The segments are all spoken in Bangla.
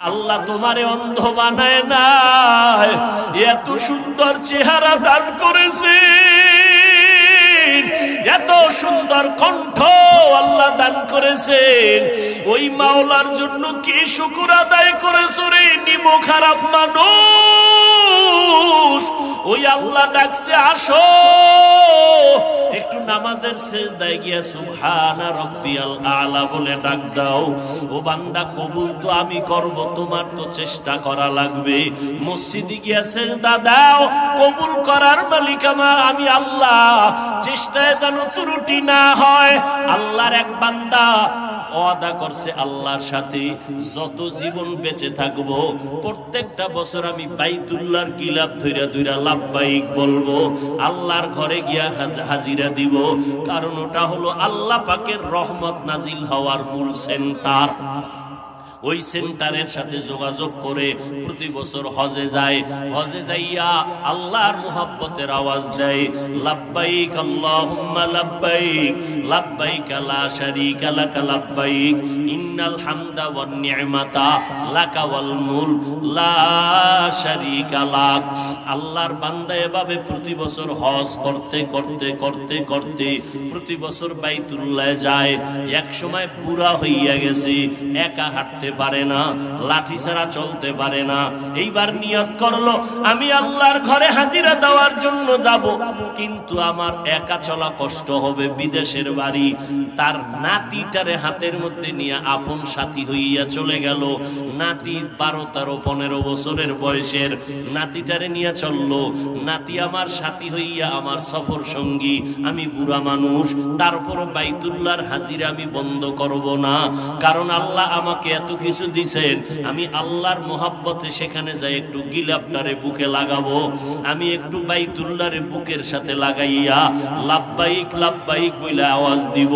আল্লাহ তোমারে অন্ধ বানায় নাই, এত সুন্দর চেহারা দান করেছে, এত সুন্দর কণ্ঠ আল্লাহ দান করেছেন। ওই মাওলার জন্য কি শুকর আদায় করেছো রে নিমো খারাপ মানুষ। ওই আল্লাহ ডাকছে আসো, একটু নামাজের সেজদায় গিয়া সুবহানা রাব্বিয়াল আলা বলে ডাক দাও। ও বান্দা কবুল তো আমি করব, তোমার তো চেষ্টা করা লাগবে। মসজিদে গিয়া সেজদা দাও, কবুল করার মালিক আমি আল্লাহ। চেষ্টায় যেন ত্রুটি না হয়। আল্লাহর এক বান্দা ওয়াদা করছে আল্লাহর সাথে, যত জীবন বেঁচে থাকবো প্রত্যেকটা বছর আমি বাইতুল্লাহর গিলাফ ধইরা ধইরা লাব্বাইক বলবো, আল্লাহর ঘরে গিয়া হাজিরা দিব। কারণ ওটা হলো আল্লাহ পাকের রহমত নাজিল হওয়ার মূল সেন্টার। ওই সেন্টারের সাথে যোগাযোগ করে প্রতি বছর হজে যায়। হজে যাইয়া আল্লাহর মুহাব্বতের আওয়াজ দেয়, লাব্বাইক আল্লাহুম্মা লাব্বাইক, লাব্বাইক লা শারীকা লাক লাব্বাইক, ইন্নাল হামদা ওয়ান নি'মাতা লাকা ওয়াল মুলক লা শারীকা লাক। আল্লাহর বান্দা এভাবে প্রতি বছর হজ করতে করতে করতে করতে প্রতি বছর বাইতুল্লাহ যায়। এক সময় বুড়া হইয়া গেছে, একা হাঁটতে পারে না, লাঠি ছাড়া চলতে পারে না। এইবার নিয়ত করলো আমি আল্লাহর ঘরে হাজিরা দেওয়ার জন্য যাব, কিন্তু আমার একা চলা কষ্ট হবে, বিদেশের বাড়ি। তার নাতিটারে হাতের মধ্যে নিয়ে আপন সাথী হইয়া চলে গেল। নাতি 12-13-15 বছরের বয়সের, নাতিটারে নিয়ে চললো। নাতি আমার সাথী হইয়া আমার সফর সঙ্গী। আমি বুড়া মানুষ, তারপর বাইতুল্লাহর হাজিরা আমি বন্ধ করব না, কারণ আল্লাহ আমাকে এত কিছু দিছেন। আমি আল্লাহর মোহাব্বতে সেখানে যাই একটু গিলাফটারে বুকে লাগাবো। আমি একটু বাইতুল্লাহরে বুকের সাথে লাগাইয়া লাব্বাইক লাব্বাইক বলে আওয়াজ দিব।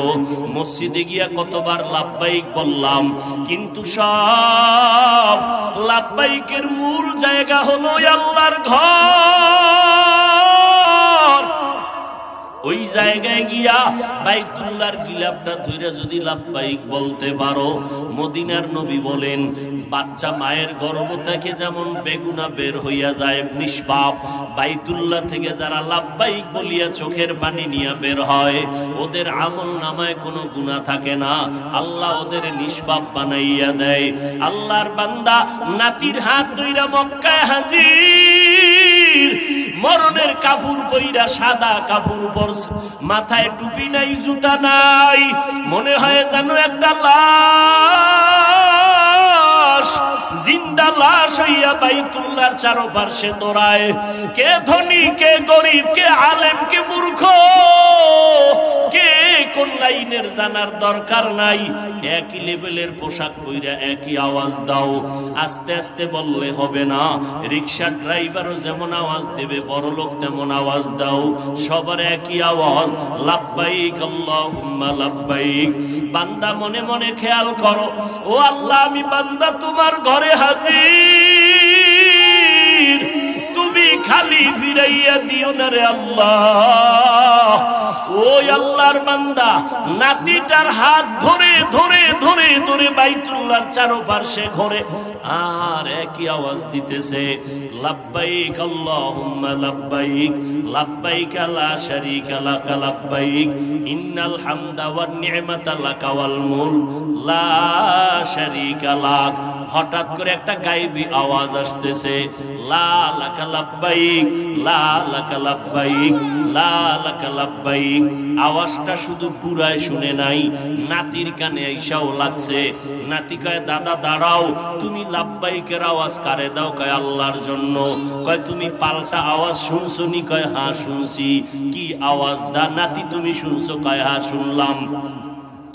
মসজিদে গিয়া কতবার লাব্বাইক বললাম, কিন্তু সব লাব্বাইকের মূল জায়গা হলো আল্লাহর ঘর। ওই জায়গায় গিয়া বাইতুল্লাহর গিলাফটা ধইরা যদি লাব্বাইক বলতে পারো, মদিনার নবী বলেন বাচ্চা মায়ের গর্ভ থেকে যেমন বেগুনা বের হইয়া যায় নিষ্পাপ, বাইতুল্লাহ থেকে যারা লাব্বাইক বলিয়া চোখের পানি নিয়ে বের হয় ওদের আমল নামায় কোনো গুনাহ থাকে না, আল্লাহ ওদের নিষ্পাপ বানাইয়া দেয়। আল্লাহর বান্দা নাতির হাত ধইরা মক্কায় হাজির। মরণের কাপড় পইরা, সাদা কাপড় পরছে, মাথায় টুপি নাই, জুতা নাই, মনে হয় যেন একটা লাশ, জিন্দা লাশ হইয়া বাইতুল্লাহর চারপাশে দৌড়ায়। কে ধনী, কে গরিব, কে আলেম, কে মূর্খ, কে কোন লাইনের জানার দরকার নাই। একই লেভেলের পোশাক পইরা একই আওয়াজ দাও। আস্তে আস্তে বললে হবে না, রিকশার ড্রাইভারও যেমন আওয়াজ দেবে বড় লোক তেমন আওয়াজ দাও। সবার একই আওয়াজ, লাব্বাইক আল্লাহুম্মা লাব্বাইক। বান্দা মনে মনে খেয়াল করো, ও আল্লাহ আমি বান্দা তোমার ঘরে হাজির, তুমি খালি ফিরাইয়া দিও না রে আল্লাহ। ওই আল্লাহর বান্দা নাতিটার হাত ধরে ধরে ধরে ধরে বাইতুল্লাহর চারপাশে ঘরে আর একই আওয়াজ দিতেছে, লাব্বাইক আল্লাহুম্মা লাব্বাইক, লাব্বাইক লা শারীকা লাক লাব্বাইক, ইন্নাল হামদা ওয়ান নি'মাতা লাকা ওয়াল মুলক লা শারীকা লাক। হঠাৎ করে একটা গায়েবী আওয়াজ আসতেছে, লা লাকা লাব্বাইক, লা লাকা লাব্বাইক, লা লাকা লাব্বাইক। আওয়াজটা শুধু বুড়ায় শুনে নাই, নাতির কানে আইসাও লাগছে। নাতি কয় দাদা দাঁড়াও, তুমি লাব্বাইকের আওয়াজ কারে দাও? কয় আল্লাহর জন্য। কয় তুমি পাল্টা আওয়াজ শুনছো নি? কয় হ্যাঁ শুনছি। কি আওয়াজ দা নাতি তুমি শুনছো? কয় হ্যাঁ শুনলাম।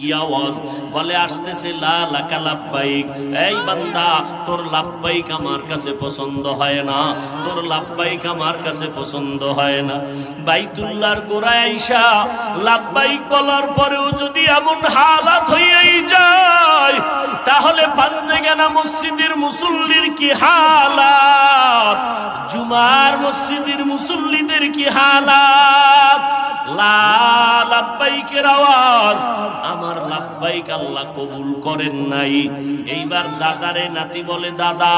কি আওয়াজ? বলে আসতেছে লা লাকা লাব্বাইক। এই বান্দা তোর লাব্বাইক আমার কাছে পছন্দ হয় না, তোর লাব্বাইক আমার কাছে পছন্দ হয় না। বাইতুল্লাহর গোড়ায় আইসা লাব্বাইক বলার পরেও যদি এমন হালাত হইয়াই যায়, তাহলে পাঞ্জেগানা মসজিদের মুসল্লির কি হালাত, জুমার মসজিদের মুসল্লিদের কি হালাত। লা লাব্বাইকের আওয়াজ, আমার লাব্বাইক আল্লাহ কবুল করেন নাই। এইবার দাদারে নাতি বলে, দাদা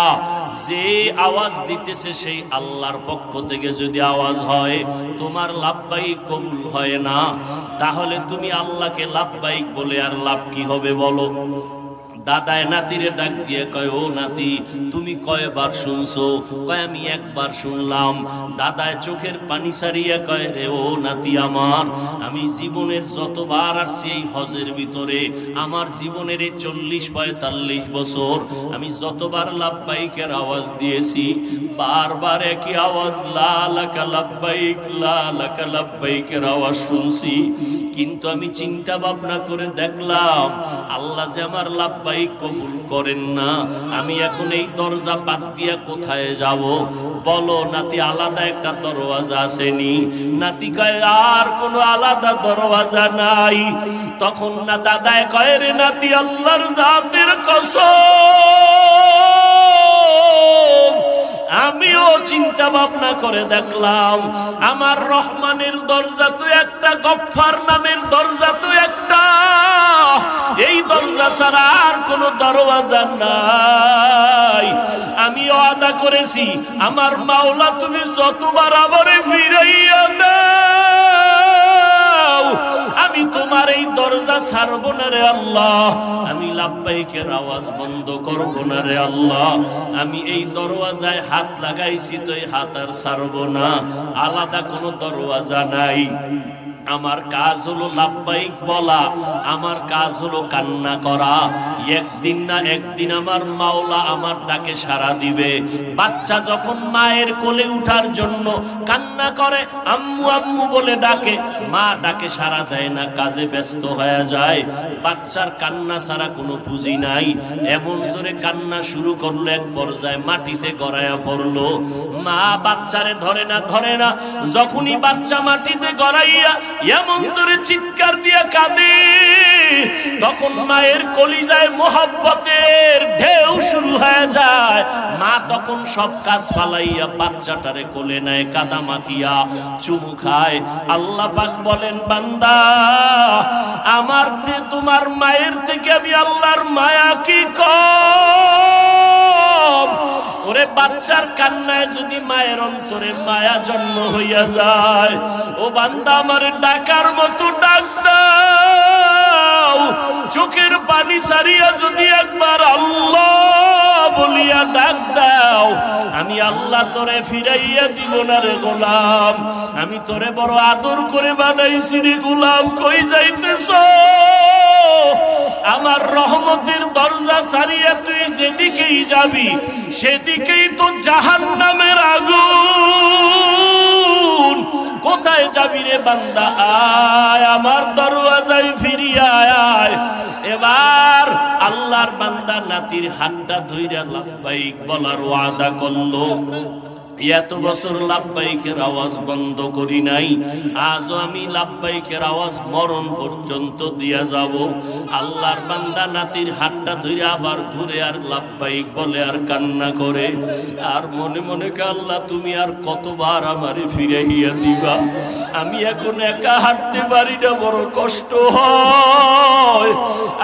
যে আওয়াজ দিতেছে সেই আল্লাহর পক্ষ থেকে যদি আওয়াজ হয়, তোমার লাব্বাইক কবুল হয় না, তাহলে তুমি আল্লাহকে লাব্বাইক বলে আর লাভ কি হবে বলো? দাদায় নাতিরে ডাক দিয়ে কয়, ও নাতি তুমি কয়বার শুনছো? কয় আমি একবার শুনলাম। দাদায় চোখের পানি সারিয়া কয়, রে ও নাতি আমার, আমি জীবনের যতবার আসছি এই হজের ভিতরে, আমার জীবনের এই 40-45 বছর আমি যতবার লাব্বাইকের আওয়াজ দিয়েছি, বারবার একই আওয়াজ লা লাকা লাব্বাইক, লা লাকা লাব্বাইকের আওয়াজ শুনছি। কিন্তু আমি চিন্তা ভাবনা করে দেখলাম আল্লাহ যে আমার লাব্বাইক কবুল করেন না, আমি এখন এই দরজা বাদ দিয়া কোথায় যাব? বলো নাতি, আলাদা একটা দরওয়াজা আসেনি? নাতি কয়, আর কোনো আলাদা দরওয়াজা নাই। তখন না দাদায় কয়, রে নাতি আল্লাহর জাতের কসম, আমিও চিন্তা ভাবনা করে দেখলাম আমার রহমানের দরজা তো একটা, গফফার নামের দরজা তো একটা, এই দরজা ছাড়া আর কোন দরওয়াজা নাই। আমি ওয়াদা করেছি আমার মাওলা তুমি যতবার আমারে ফিরাইয়া দাও, আমি তোমার এই দরজা ছাড়ব না রে আল্লাহ, আমি লাব্বাইকের আওয়াজ বন্ধ করব না রে আল্লাহ, আমি এই দরওয়াজায় হাত লাগাইছি তো এই হাত আর ছাড়ব না, আলাদা কোনো দরওয়াজা নাই। আমার কাজ হলো লাব্বাইক বলা, আমার কাজ হলো কান্না করা। একদিন না একদিন আমার মাওলা আমার ডাকে সাড়া দিবে। বাচ্চা যখন মায়ের কোলে উঠার জন্য কান্না করে, আম্মু আম্মু বলে ডাকে, মা ডাকে সাড়া দেয় না, কাজে ব্যস্ত হয়ে যায়। বাচ্চার কান্না ছাড়া কোনো পুঁজি নাই। এমন জোরে কান্না শুরু করলো, এক পর্যায়ে মাটিতে গড়াইয়া পড়লো। মা বাচ্চারে ধরে না, যখনই বাচ্চা মাটিতে গড়াইয়া এমন জোরে চিৎকার দিয়া কাঁদে, তখন মায়ের কলিজায় মোহাব্বতের ঢেউ শুরু হয়ে যায়। মা তখন সব কাজ ফালাইয়া বাচ্চাটারে কোলে নেয়, কাদা মাখিয়া চুমু খায়। আল্লাহ পাক বলেন, বান্দা আমার তোমার মায়ের থেকে আমি আল্লাহর মায়া কি কম? ওরে বাচ্চার কান্নায় যদি মায়ের অন্তরে মায়া জন্ম হইয়া যায়, ও বান্দা আমার ডাকার মতো ডাক দাও, চোখের পানি সারিয়া যদি একবার আল্লাহ বলিয়া ডাক দাও, আমি আল্লাহ তোরে ফিরাইয়া দিব না রে গোলাম, আমি তোরে বড় আদর করে বানাইছি রে গোলাম, কই যাইতেছ? আমার রহমতের দরজা ছাড়িয়া তুই যেদিকেই যাবি সেদিকেই তো জাহান্নামের আগুন। কোথায় যাবি রে বান্দা? আয় আমার দরওয়াজায় ফিরিয়া আয়। এবার আল্লাহর বান্দা নাতির হাতটা ধইরা লাব্বাইক বলার ওয়াদা করলো। এত বছর লাব্বাইকের আওয়াজ বন্ধ করি নাই, আজও আমি লাব্বাইকের আওয়াজ মরণ পর্যন্ত দিয়া যাব। আল্লাহর বান্দা নাতির হাতটা ধরে আবার ঘুরে আর লাব্বাইক বলে আর কান্না করে, আর মনে মনে কে আল্লাহ তুমি আর কতবার আমারে ফিরাইয়া দিবা? আমি এখন একা হাঁটতে পারি না, বড় কষ্ট হয়।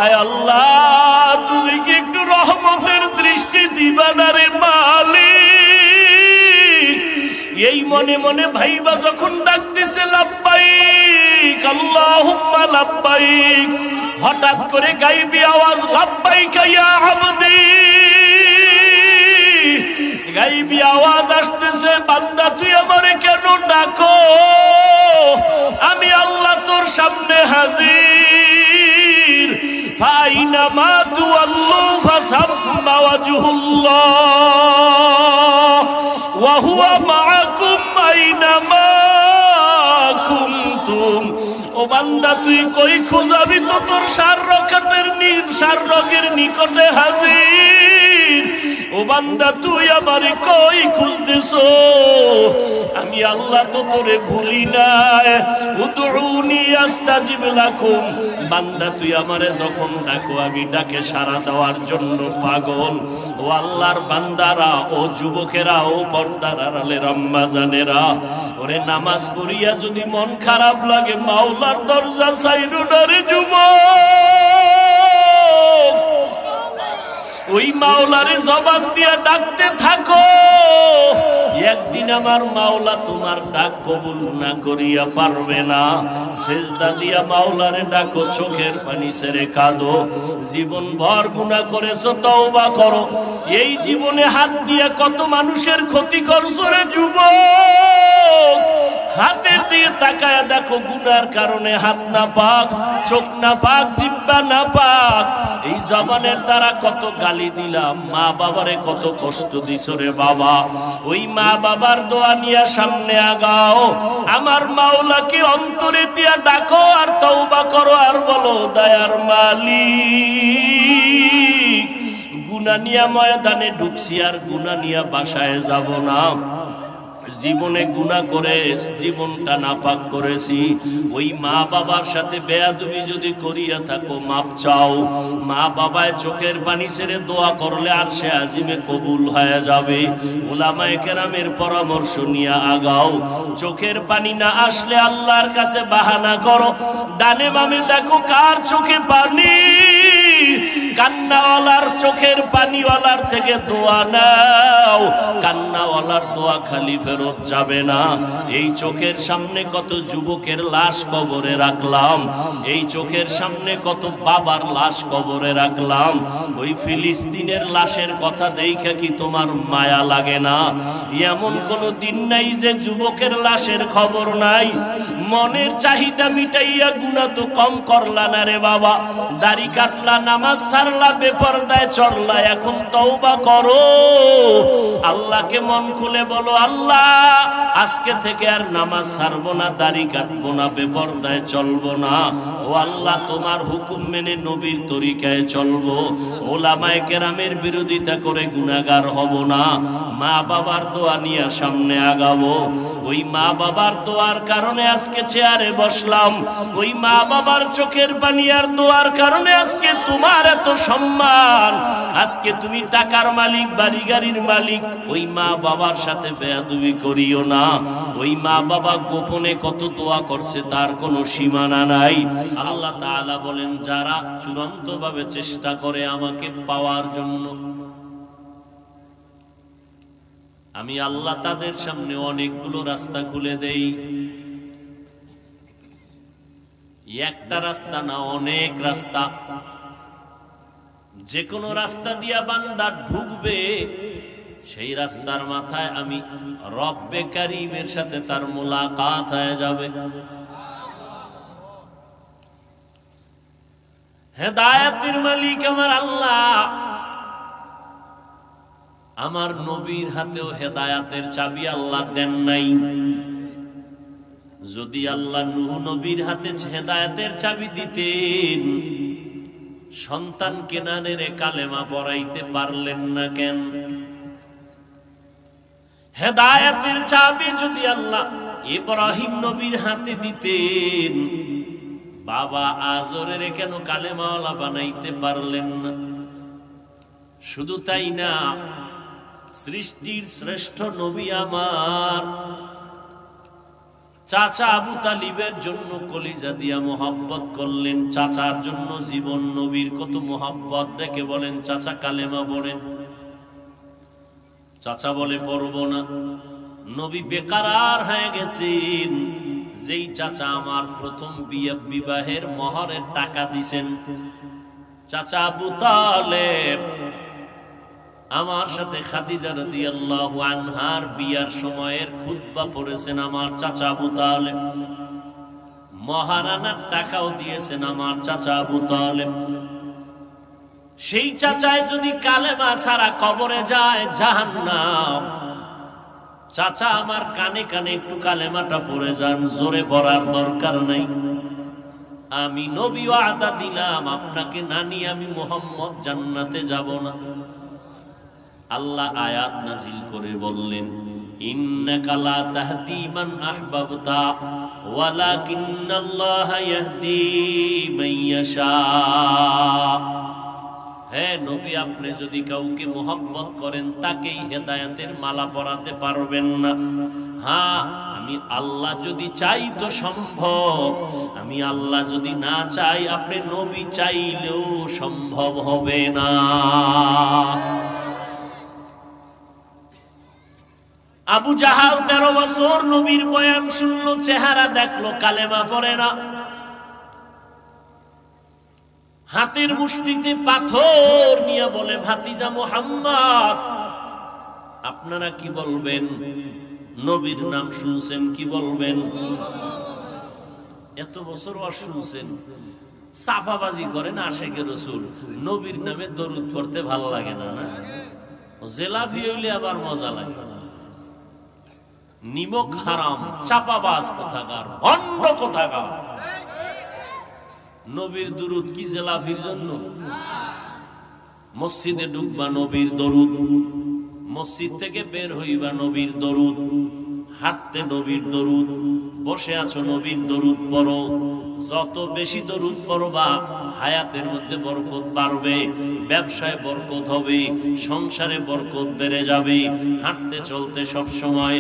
আয় আল্লাহ তুমি কি একটু রহমতের দৃষ্টি দিবা না রে মালিক? এই মনে মনে ভাইবা যখন ডাক দিছে লাব্বাইক আল্লাহুম্মা লাব্বাইক, হঠাৎ করে গাইবি আওয়াজ লাব্বাইক ইয়া আবদি, গাইবি আওয়াজ আসতেছে, বান্দা তুই আমারে কেন ডাকো? আমি আল্লাহ তোর সামনে হাজির। ফাইনামা তুওয়াল্লু ফাসাম্মা ওয়াজহুল্লাহ ওয়া হুয়া মাআকুম আইনামা কুনতুম। ও বান্দা তুই কই খোঁজাবি তো তোর সার রকের নিকটে হাজির। ও বান্দা তুই আমারে কই খুঁজতেছো? আমি আল্লাহ তো তোরে ভুলি নাই। উদউনি আস্তাজিব লাকুম, বান্দা তুই আমারে যখন ডাকো আমি ডাকে সাড়া দেওয়ার জন্য পাগল। ও আল্লাহর বান্দারা, ও যুবকেরা, ও পর্দার আড়ালের আম্মা জানেরা, ওরে নামাজ পড়িয়া যদি মন খারাপ লাগে মাওলার দরজা চাইরো না রে যুবক। ওই মাওলারে জবান দিয়া ডাকতে থাকো। একদিন আমার মাওলা তোমার ডাক কবুল না করিয়া পারবে না। সেজদা দিয়া মাওলারে ডাকো, চোখের পানি ছেড়ে কাঁদো। জীবন ভর গুনাহ করেছো, তওবা করো। এই জীবনে হাত দিয়ে কত মানুষের ক্ষতি করছো রে যুবক। হাতের দিয়ে তাকায়া দেখো, গুনার কারণে হাত না পাক, চোখ না পাক, জিহ্বা না পাক। এই জবানের দ্বারা কত গালি দিলাম, মা বাবারে কত কষ্ট দিছো রে বাবা। ওই মা বাবার দোয়া নিয়ে সামনে আগাও। আমার মাওলাকে অন্তরে দিয়া ডাকো আর তওবা করো আর বলো, দয়ার মালিক, গুনাহ নিয়া ময়দানে ঢুকছি আর গুনাহ নিয়া বাসায় যাব না। জীবনে গুনাহ করে জীবনটা নাপাক করেছি। ওই মা বাবার সাথে বেয়াদবি যদি করিয়া থাকো, মাপ চাও। মা বাবায় চোখের পানি ছেড়ে দোয়া করলে আরশে আজিমে কবুল হয়ে যাবে। উলামায়ে কেরামের পরামর্শ নিয়ে আগাও। চোখের পানি না আসলে আল্লাহর কাছে বাহানা করো। ডানে বামে দেখো কার চোখে পানি। কান্নাওয়ালার চোখের পানিওয়ালার থেকে দোয়া নাও। কান্নাওয়ালার দোয়া খালি ফেরত যাবে না। এই চোখের সামনে কত যুবকের লাশ কবরে রাখলাম, এই চোখের সামনে কত বাবার লাশ কবরে রাখলাম। ওই ফিলিস্তিনের লাশের কথা দেখে কি তোমার মায়া লাগে না? এমন কোনো দিন নাই যে যুবকের লাশের খবর নাই। মনের চাহিদা মিটাইয়া গুনাহ তো কম করলা না রে বাবা। দাড়ি কাটলা, নামাজ ছাড়লা, বেপরদায় চড়লা, এখন তওবা করো। আল্লাহকে মন খুলে বলো, আল্লাহ আজকে থেকে আর নামাজ ছাড়বো না, দাড়ি কাটবো না, বেপরদায় চলবো না। ও আল্লাহ তোমার হুকুম মেনে নবীর তরিকায় চলবো। ওলামায়ে কেরামের বিরোধিতা করে গুনাহগার হব না। মা বাবার দোয়া নিয়ে সামনে আগাবো। ওই মা বাবার দোয়ার কারণে আজকে চেয়ারে বসলাম। ওই মা বাবার চোখের পানি আর দোয়ার কারণে আজকে তোমার এত সম্মান। আজকে তুমি টাকার মালিক, বাড়ি গাড়ির মালিক। ওই মা বাবার সাথে বেয়াদবি করিও না। ওই মা বাবা গোপনে কত দোয়া করছে তার কোনো সীমানা নাই। আল্লাহ তাআলা বলেন, যারা চূড়ান্তভাবে চেষ্টা করে আমাকে পাওয়ার জন্য, আমি আল্লাহ তাদের সামনে অনেকগুলো রাস্তা খুলে দেই। একটা রাস্তা না, অনেক রাস্তা। যে কোনো রাস্তা দিয়া বান্দা ঢুকবে, সেই রাস্তার মাথায় আমি রব্বে কারীমের সাথে তার মোলাকাত হয়ে যাবে। হেদায়েতের মালিক আমার আল্লাহ। আমার নবীর হাতেও হেদায়েতের চাবি আল্লাহ দেন নাই। যদি আল্লাহ নূহ নবীর হাতে হেদায়েতের চাবি দিতেন, সন্তান কেনানের কালেমা পড়াইতে পারলেন না কেন? হেদায়েতের চাবি যদি আল্লাহ ইব্রাহিম নবীর হাতে দিতেন, বাবা আজরের কেন কালেমাওয়ালা বানাইতে পারলেন না? শুধু তাই না, সৃষ্টির শ্রেষ্ঠ নবী আমার চাচা আবু তালিবের জন্য কলিজা দিয়া মোহাব্বত করলেন। চাচার জন্য জীবন, নবীর কত মোহাব্বত। ডেকে বলেন, চাচা কালেমা পড়েন। চাচা বলে পড়ব না। নবী বেকারার হয়ে গেছেন। যেই চাচা আমার প্রথম বিবাহের মহরের টাকা দিছেন, চাচা আবু তালেব, আমার সাথে খাদিজা রাদিয়াল্লাহু আনহার বিয়ার সময়ের খুতবা পড়েছেন আমার চাচা আবু তালেব। মহারানার টাকাও দিয়েছেন আমার চাচা আবু তালেব। সেই চাচায় যদি কালেমা ছাড়া কবরে যায়, জাহান্নাম। চাচা আমার কানে কানে একটু কালেমাটা পড়ে যান, জোরে পড়ার দরকার নাই। আমি নবী ওয়াদা দিলাম, আপনাকে না নিয়ে আমি মুহাম্মদ জান্নাতে যাব না। আল্লাহ আয়াত নাজিল করে বললেন, ইন্নাকা লা তাহদি মান আহবাবতা ওয়ালাকিন্নাল্লাহা ইয়াহদি মান ইয়াশা। হে নবী, আপনি যদি কাউকে মোহাব্বত করেন তাকেই হেদায়েতের মালা পরাতে পারবেন না। হ্যাঁ, আমি আল্লাহ যদি চাই তো সম্ভব, আমি আল্লাহ যদি না চাই, আপনি নবী চাইলেও সম্ভব হবে না। আবু জাহাল 13 বছর নবীর বয়ান শুনলো, চেহারা দেখলো, কালেমা পড়ে না। হাতের মুষ্টিতে পাথর নিয়ে বলে, ভাতিজা মুহাম্মদ, আপনারা কি বলবেন? নবীর নাম শুনছেন, কি বলবেন? এত বছর শুনছেন, সাফাবাজি করেন আশেকে রসুল, নবীর নামে দরুদ পড়তে ভালো লাগে না? না, জেলাফি হইলে আবার মজা লাগে। নিমক হারাম, চাপাবাজ কোথাকার, ভণ্ড কোথাকার। নবীর দরুদ কি জেলাফির জন্য? মসজিদে ঢুকবা নবীর দরুদ, মসজিদ থেকে বের হইবা নবীর দরুদ, হাঁটতে নবীর দরুদ, বসে আছো নবীর দরুদ পড়ো। যত বেশি দরুদ পড়বা, হায়াতের মধ্যে বরকত বাড়বে, ব্যবসায় বরকত হবে, সংসারে বরকত বেড়ে যাবে। হাঁটতে চলতে সব সময়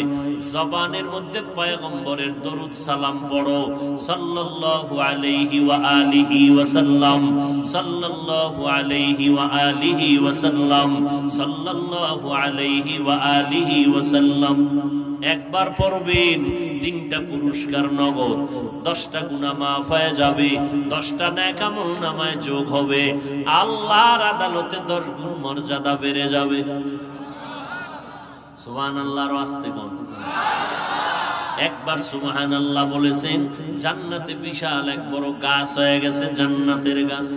জবানের মধ্যে পয়গম্বরের দরুদ সালাম পড়ো, সাল্লাল্লাহু আলাইহি ওয়া আলিহি ওয়া সাল্লাম, সাল্লাল্লাহু আলাইহি ওয়া আলিহি ওয়া সাল্লাম, সাল্লাল্লাহু আলাইহি ওয়া আলিহি ওয়া সাল্লাম। একবার পড়বেন, 3টা পুরস্কার নগদ, 10টা গুনাহ মাফ হয়ে যাবে, 10টা নেক আমল নামায় যোগ হবে, আল্লাহর আদালতে 10 গুণ মর্যাদা বেড়ে যাবে। সুবহানাল্লাহর আস্তে কোন একবার সুবহানাল্লাহ বলেছেন, জান্নাতে বিশাল এক বড় গাছ হয়ে গেছে, জান্নাতের গাছ।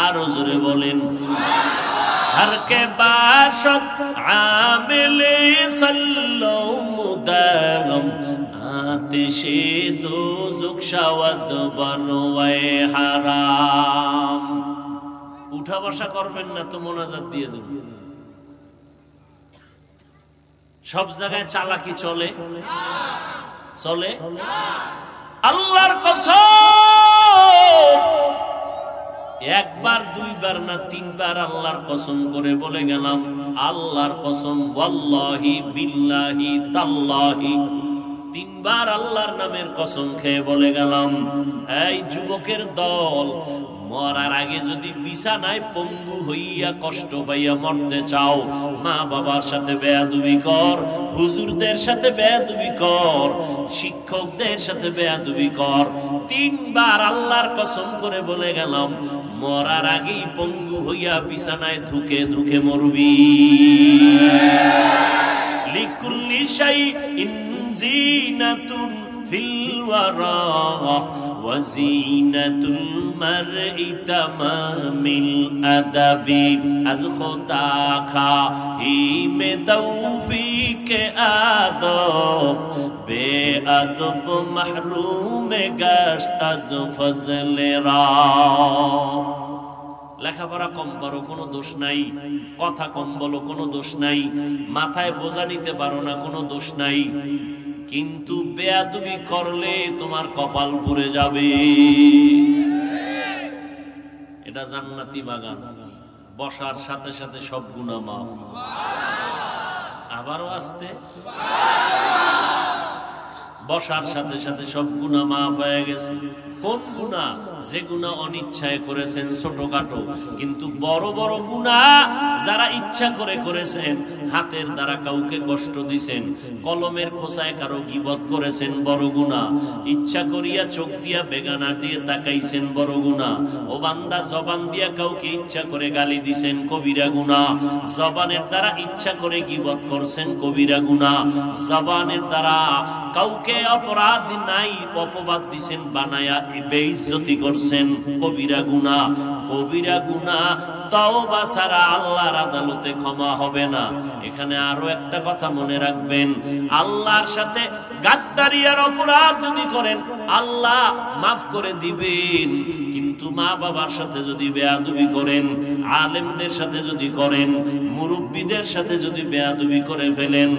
আর জোরে বলেন, हर के बाशत आमिले सल्लो मुदागम आतिशे दोज़ख शावद बरवाए হারাম। উঠা বসা করবেন না তো মোনাজাত দিয়ে দেব। সব জায়গায় চালাকি চলে, চলে আল্লাহর কসম, একবার 2বার না 3বার আল্লাহর কসম করে বলে গেলাম, আল্লাহর কসম, ওয়াল্লাহি বিল্লাহি তাল্লাহি, 3বার আল্লাহর নামের কসম খেয়ে বলে গেলাম। এই যুবকের দল, মরার আগে যদি বিছানায় পঙ্গু হইয়া কষ্ট পাইয়া মরতে চাও, মা বাবার সাথে বেয়াদবি কর, হুজুরদের সাথে বেয়াদবি কর, শিক্ষকদের সাথে বেয়াদবি কর। 3বার আল্লাহর কসম করে বলে গেলাম, মরার আগেই পঙ্গু হইয়া বিছানায় ধুকে ধুকে মরবি। লিকুল্লি শাইইন জিনাতুন ফিল ওয়ারা ওয়া জিনাতুল মারই তামামিল আদাবি, আজ খোদা খাহি মে তৌফিক আদব, বেআদব মাহরুম গাশত আজ ফজলে রা। লেখাপড়া কম পারো কোনো দোষ নাই, কথা কম বলো কোনো দোষ নাই, মাথায় বোঝা নিতে পারো না কোনো দোষ নাই, কিন্তু বেয়াদবি করলে তোমার কপাল পুড়ে যাবে। এটা জান্নাতি বাগান, বসার সাথে সাথে সব গুনাহ মাফ। আবারও আসতে, বসার সাথে সাথে সব গুনাহ মাফ হয়ে গেছে। কোন গুনাহ? যে গুনাহ অনিচ্ছায় করেছেন ছোটখাটো, কিন্তু বড় বড় গুনাহ যারা ইচ্ছা করে করেছেন, হাতের দ্বারা কাউকে কষ্ট দিয়েছেন, কলমের খোঁচায় কারো গীবত করেছেন, বড় গুনাহ। ইচ্ছা করিয়া চোখ দিয়া বেগানা দিয়ে তাকাইছেন, বড় গুনাহ। ও বান্দা, জবান দিয়া কাউকে ইচ্ছা করে গালি দিছেন, কবিরা গুনাহ। জবানের দ্বারা ইচ্ছা করে গীবত করছেন, কবিরা গুনাহ। জবানের দ্বারা কাউকে অপরাধ নাই অপবাদ দিছেন, বানায়া বেইজ্জতি করছেন, কবিরা গুনাহ। কবিরা গুনাহ তওবা ছাড়া আল্লাহর আদালতে ক্ষমা হবে না। এখানে আরো একটা কথা মনে রাখবেন, আল্লাহর সাথে গাদ্দারি আর অপরাধ যদি করেন আল্লাহ মাফ করে দিবেন, কিন্তু মা বাবার সাথে যদি বেয়াদবি করেন, আলেমদের সাথে যদি করেন, মুরব্বীদের সাথে যদি বেয়াদবি করে ফেলেন,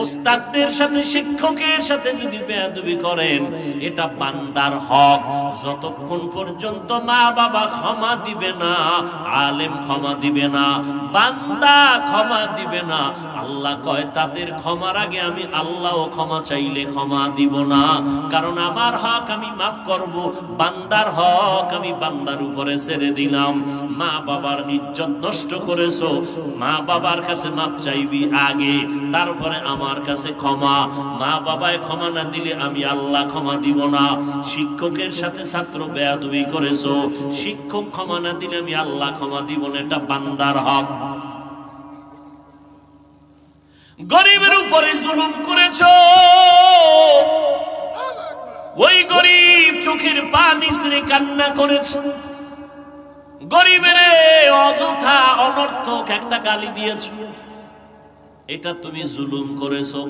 ওস্তাদদের সাথে শিক্ষকের সাথে যদি বেয়াদবি করেন, এটা বান্দার হক। যতক্ষণ পর্যন্ত মা বাবা ক্ষমা দিবে না, আলেম ক্ষমা দিবে না, বান্দা ক্ষমা দিবে না, আল্লাহ কয় তাদের ক্ষমার আগে আমি আল্লাহও ক্ষমা চাইলে ক্ষমা দিব না। কারণ আমার হক আমি মাফ করব, বান্দার হক আমি বান্দার উপরে ছেড়ে দিলাম। মা বাবার ইজ্জত নষ্ট করেছো, মা বাবার কাছে মাফ চাইবি আগে, তারপরে আমার কাছে ক্ষমা। মা বাবায় ক্ষমা না দিলে আমি আল্লাহ ক্ষমা দিব না। শিক্ষকের সাথে ছাত্র বেয়াদবি করেছো, শিক্ষক ক্ষমা না দিলে আমি আল্লাহ ক্ষমা দিব না, এটা বান্দার হক। গরিবের উপরে জুলুম করেছো, ওই গরিব চোখের পানি ছেড়ে কান্না করেছে, গরিবের অযথা অনর্থক একটা গালি দিয়েছো, এটা তুমি জুলুম করেছো।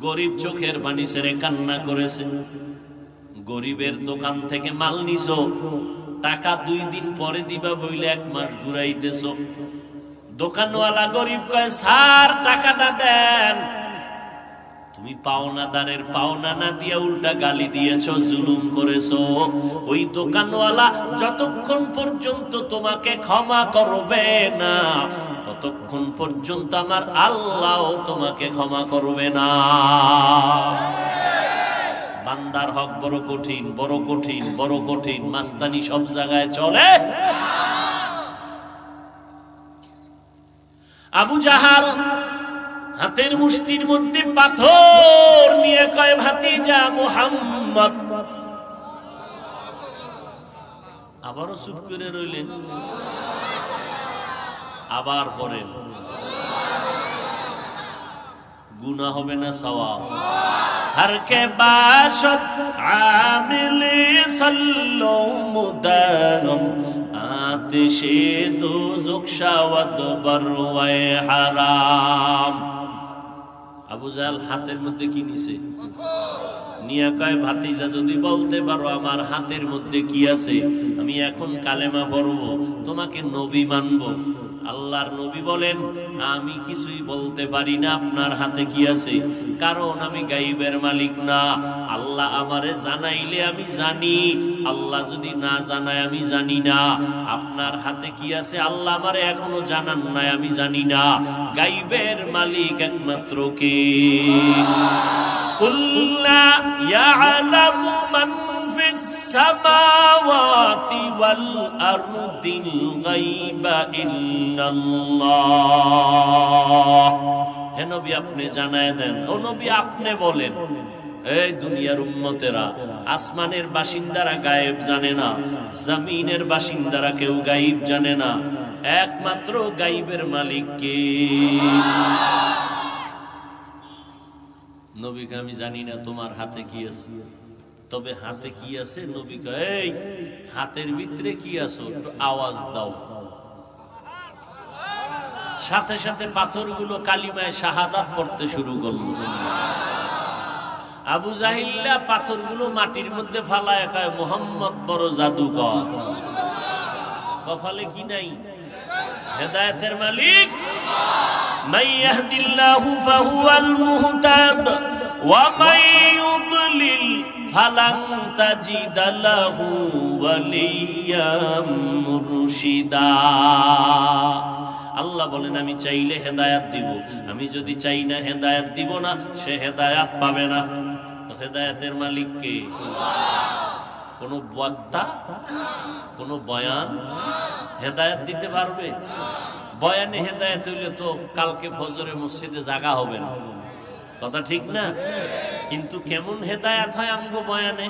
গরিব চোখের পানি ছেড়ে কান্না করেছে, গরিবের দোকান থেকে মাল নিছো, টাকা 2 দিন পরে দিবা বইলে 1 মাস ঘুরাইতেছো। দোকানওয়ালা গরিব কয় স্যার টাকাটা দেন, তুমি পাওনাদারের পাওনা না দিয়া উল্টা গালি দিয়েছো, জুলুম করেছো। ওই দোকানওয়ালা যতক্ষণ পর্যন্ত তোমাকে ক্ষমা করবে না, ততক্ষণ পর্যন্ত আমার আল্লাহ তোমাকে ক্ষমা করবে না। বান্দার হক বড় কঠিন, বড় কঠিন, বড় কঠিন। মাস্তানি সব জায়গায় চলে। আবু জাহাল হাতের মুষ্টির মধ্যে পাথর নিয়ে কয় ভাতিজা মুহাম্মদ। আবারও চুপ করে রইলেন, আবার পড়েন, গুনাহ হবে না সওয়াব? हर के बाशत आमिले सल्लो मुदगम आतिशे दोज़ख शावत बरवाए हराम। আবু জাহেল হাতের মধ্যে কি নিছে? নিয়া কয় ভাতিজা যদি বলতে পারো আমার হাতের মধ্যে কি আছে, আমি এখন কালেমা পড়ব, তোমাকে নবী মানব। আল্লাহর নবী বলেন আমি কিছুই বলতে পারি না আপনার হাতে কি আছে, কারণ আমি গায়বের মালিক না। আল্লাহ আমারে জানাইলে আমি জানি, আল্লাহ যদি না জানায় আমি জানি না। আপনার হাতে কি আছে আল্লাহ আমারে এখনো জানান নাই, আমি জানি না। গায়বের মালিক একমাত্র কে? কুল্লা ইয়ালামু মান ফিস সামাওয়াতি ওয়াল আরদিল গায়বা ইল্লাল্লাহ। হে নবী আপনি জানায় দেন, ও নবী আপনি বলেন। এই দুনিয়ার উম্মতেরা, আসমানের বাসিন্দারা গায়েব জানে না, জমিনের বাসিন্দারা কেউ গায়েব জানে না, একমাত্র গায়েবের মালিক কে? নবীকে আমি জানি না তোমার হাতে কি আছে, তবে হাতে কি আছে নবী কয় এই হাতের ভিতরে কি আছে একটু আওয়াজ দাও। সাথে সাথে পাথরগুলো কালিমায়ে শাহাদাত পড়তে শুরু করলো। আবু জাহিল্লা পাথরগুলো মাটির মধ্যে ফালায় কয় মুহাম্মদ বড় জাদুকর। কপালে কি নাই? হেদায়েতের মালিক। মান ইয়াহদিল্লাহু ফাহুয়াল মুহতাদ ওয়া মান ইউদ্লিল ফালান তাজিদা লাহু ওয়ালিয়াম মুরশিদা। আল্লাহ বলেন আমি চাইলে হেদায়াত দিব, আমি যদি চাই না হেদায়াত দিব না, সে হেদায়াত পাবে না। তো হেদায়াতের মালিক কে? কোন বক্তা, কোন বয়ান হেদায়াত দিতে পারবে? বয়ানে হেদায়াত হইলে তো কালকে ফজরে মসজিদে জাগা হবে না, কথা ঠিক না? কিন্তু কেমন হেদায়াত হয় আমগো বয়ানে?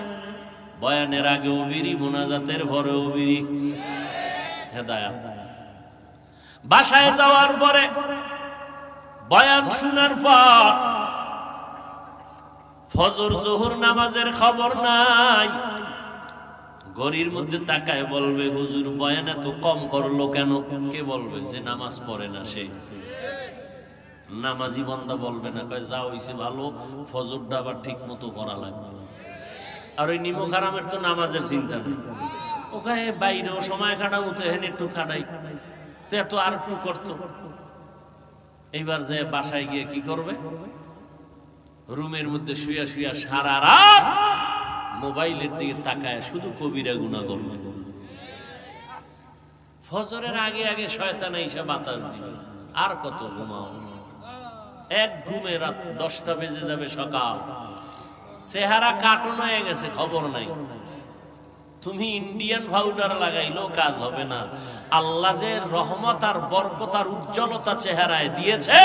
বয়ানের আগে ওবিরি, মোনাজাতের পরে ওবিরি, হেদায়াত। বাসায় যাওয়ার পরে বয়ান শোনার পর ফজর জোহর নামাজের খবর নাই, ঘড়ির মধ্যে তাকায় বলবে হুজুর বয়ান এত কম করলো কেন? কে বলবে? যে নামাজ পড়ে না সে। নামাজি বান্দা বলবে না, কয় যা হইছে ভালো, ফজরটা আবার ঠিক মতো পড়া লাগবে। আর ওই নিমক হারামের তো নামাজের চিন্তা নেই, ওখানে বাইরেও সময় কাটাও তো হেন একটু খাটাই, তো এত আর একটু করতো। এইবার যে বাসায় গিয়ে কি করবে? রুমের মধ্যে শুয়া শুয়া সারা রাত মোবাইলের দিকে তাকায় শুধু কবিরা গুনাহ করবে। ফজরের আগে আগে শয়তান এসে বাতাস দিবে, আর কত ঘুমাও। এক ঘুমে রাত 10টা বেজে যাবে সকাল, চেহারা কাটন হয়ে গেছে, খবর নাই। তুমি ইন্ডিয়ান পাউডার লাগাইলেও কাজ হবে না। আল্লাহ যে রহমত আর বরকত আর উজ্জ্বলতা চেহারায় দিয়েছে,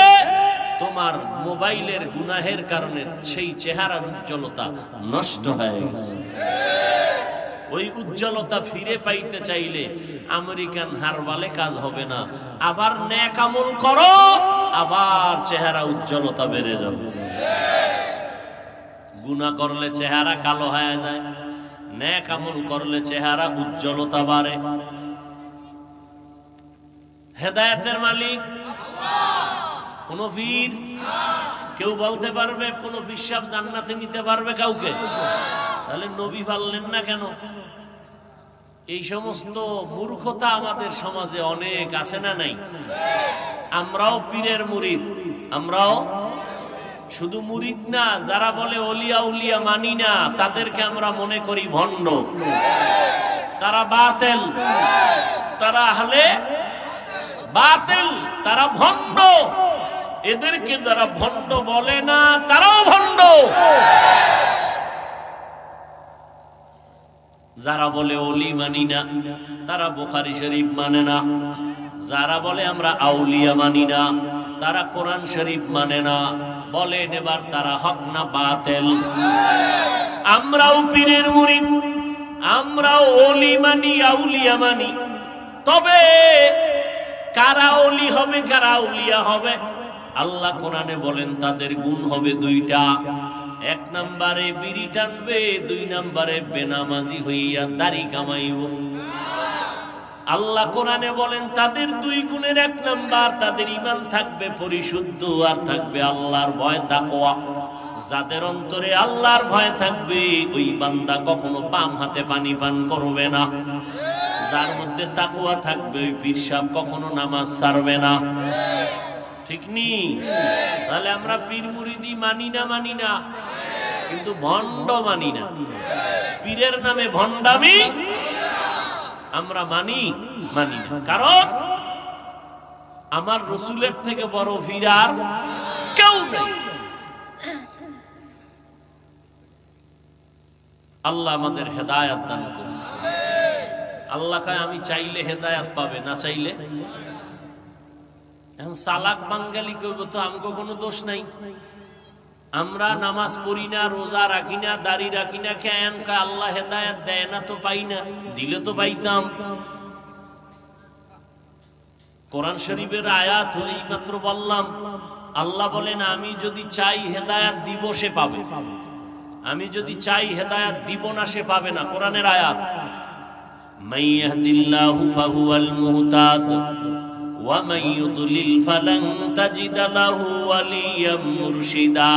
তোমার মোবাইলের গুনাহের কারণে সেই চেহারার উজ্জ্বলতা নষ্ট হয়ে গেছে। ওই উজ্জ্বলতা ফিরে পাইতে চাইলে আমেরিকান হারবালে কাজ হবে না, আবার নেক আমল করো, আবার চেহারা উজ্জ্বলতা বেড়ে যাবে। গুনাহ করলে চেহারা কালো হয়ে যায়, নেক আমল করলে চেহারা উজ্জ্বলতা বাড়ে। হেদায়েতের মালিক কোন পীর? কেউ বলতে পারবে কোন পীর সাহেব জান্নাতে নিতে পারবে কাউকে? তাহলে নবী পারলেন না কেন? এই সমস্ত মূর্খতা আমাদের সমাজে অনেক আছে না নাই? আমরাও পীরের মুরিদ, আমরাও শুধু মুরিদ না, যারা বলে ওলিয়া উলিয়া মানি না তাদেরকে আমরা মনে করি ভণ্ড। তারা বাতিল, তারা আহলে বাতিল, তারা ভণ্ড। এদেরকে যারা ভণ্ড বলে না তারাও ভণ্ড। যারা বলে ওলি মানি না তারা বুখারী শরীফ মানে না। যারা বলে আমরা আউলিয়া মানি না তারা কোরআন শরীফ মানে না। বলেন এবার তারা হক না বাতিল? আমরাও পীরের মুরিদ, আমরাও ওলি মানি, আউলিয়া মানি। তবে কারা ওলি হবে কারা আউলিয়া হবে আল্লাহ কোরআনে বলেন তাদের গুণ হবে দুইটা। এক নম্বরে বিড়ি টানবে, 2 নম্বরে বেনামাজি হইয়া দাড়ি কামাইব। আল্লাহ কোরআনে বলেন তাদের 2 গুণের 1 নাম্বার, তাদের ঈমান থাকবে পরিশুদ্ধ আর থাকবে আল্লাহর ভয় তাকওয়া। যাদের অন্তরে আল্লাহর ভয় থাকবে ওই বান্দা কখনো বাম হাতে পানি পান করবে না। যার মধ্যে তাকওয়া থাকবে ওই পীর সাহেব কখনো নামাজ ছাড়বে না। ঠিক নি? তাহলে আমরা পীর মুরিদি মানি না, কিন্তু ভণ্ড মানি না। পীরের নামে ভণ্ডামি আমরা মানি না। কারণ আমার রসুলের থেকে বড় পীর আর কেউ নেই। আল্লাহ আমাদের হেদায়েত দান করুন। আল্লাহ কয় আমি চাইলে হেদায়েত পাবে, না চাইলে। এখন সালাক বাঙ্গালি কইব তো আমগো কোনো দোষ নাই। আমরা নামাজ পড়ি না, রোজা রাখি না, দাড়ি রাখি না, কেন? আল্লাহ হেদায়েত দেয় না তো পাই না, দিলে তো পাইতাম। কোরআন শরীফের আয়াত এই মাত্র বললাম, আল্লাহ বলেন আমি যদি চাই হেদায়েত দিব সে পাবে, আমি যদি চাই হেদায়েত দিব না সে পাবে না। কোরআনের আয়াত, মাইয়াহদিল্লাহু ফাহুয়াল মুহতাদ ওয়া মান ইউদ্লিল ফালান তাজিদ লাহু ওয়ালিয়াম মুরশিদা।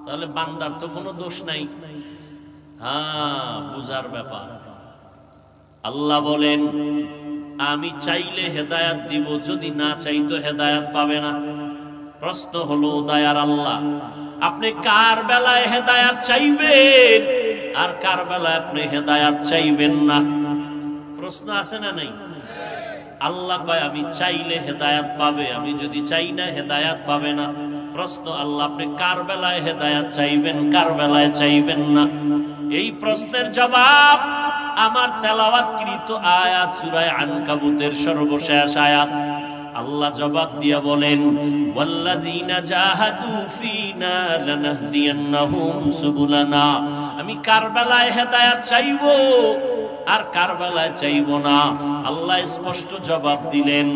তাহলে বান্দার তো কোনো দোষ নাই। হ্যাঁ, বুঝার ব্যাপার। আল্লাহ বলেন আমি চাইলে হেদায়েত দিব, যদি না চাই তো হেদায়েত পাবে না। প্রশ্ন হলো দয়ার আল্লাহ আপনি কার বেলায় হেদায়েত চাইবেন আর কার বেলায় আপনি হেদায়েত চাইবেন না? প্রশ্ন আছে না নাই? আল্লাহ কয় আমি চাইলে হেদায়েত পাবে, আমি যদি চাই না হেদায়েত পাবে না। প্রশ্ন আল্লাহ আপনি কার বেলায় হেদায়েত চাইবেন, কার বেলায় চাইবেন না? এই প্রশ্নের জবাব আমার তেলাওয়াতকৃত আয়াত সূরা আনকাবুতের সর্বশেষ আয়াত। আল্লাহ জবাব দিয়া বলেন ওয়াল্লাযীনা জাহাদু ফীনা লানাহদিয়ান্নাহুম সুবুলানা। আমি কারবালায় হেদায়েত চাইবো আর কারবালায় চাইবো না। আল্লাহ স্পষ্ট জবাব দিলেন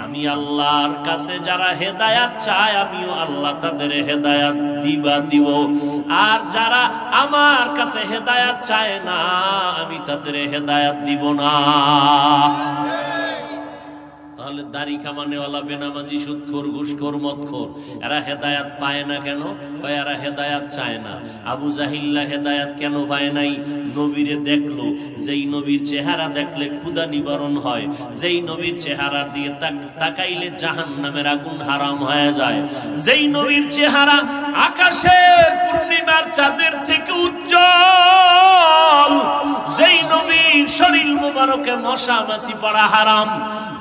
আমি আমি আল্লাহর কাছে যারা হেদায়াত চায় আমিও আল্লাহ তাদের হেদায়াত দিব, আর যারা আমার কাছে হেদায়াত চায় না আমি তাদের হেদায়াত দিব না। তাহলে দাড়ি কামানেওয়ালা, বেনামাজি, সুদখোর, ঘুষখোর, মদখোর এরা হেদায়াত পায় না কেন? এরা হেদায়াত চায় না। আবু জাহিল্লা হেদায়াত কেন পায় নাই? নবীরে দেখলো, যেই নবীর চেহারা দেখলে ক্ষুধা নিবারণ হয়, যেই নবীর চেহারা দিয়ে তাকাইলে জাহান্নামের আগুন হারাম হয়ে যায়, যেই নবীর চেহারা আকাশের পূর্ণিমার চাঁদের থেকে উজ্জ্বল, যেই নবীর শরীর মুবারকে মশা মাছি পড়া হারাম,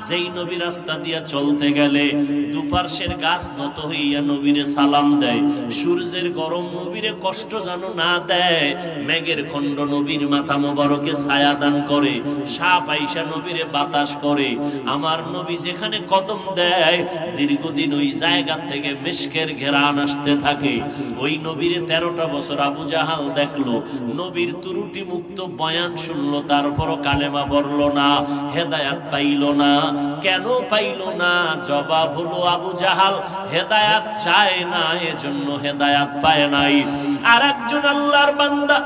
যেই নবী রাস্তা দিয়া চলতে গেলে দুপার্শ্বের গাছ নত হইয়া নবীরে সালাম দেয়, সূর্যের গরম নবীরে কষ্ট যেন না দেয়, মেঘের খণ্ড নবীর মাথা মোবারকে ছায়া দান করে, সাপ আইসা নবীরে বাতাস করে, আমার নবী যেখানে কদম দেয় দীর্ঘদিন ওই জায়গা থেকে মিশকের ঘেরান আসতে থাকে। ওই নবীরে 13টা বছর আবু জাহাল দেখলো, নবীর ত্রুটি মুক্ত বয়ান শুনলো, তারপরও কালেমা পড়ল না, হেদায়াত পাইল না। কেন পাইল না? জবাব হলো আবু জাহাল হেদায়াত চায় না, এজন্য হেদায়াত পায় নাই। আর একজন আল্লাহর বান্দা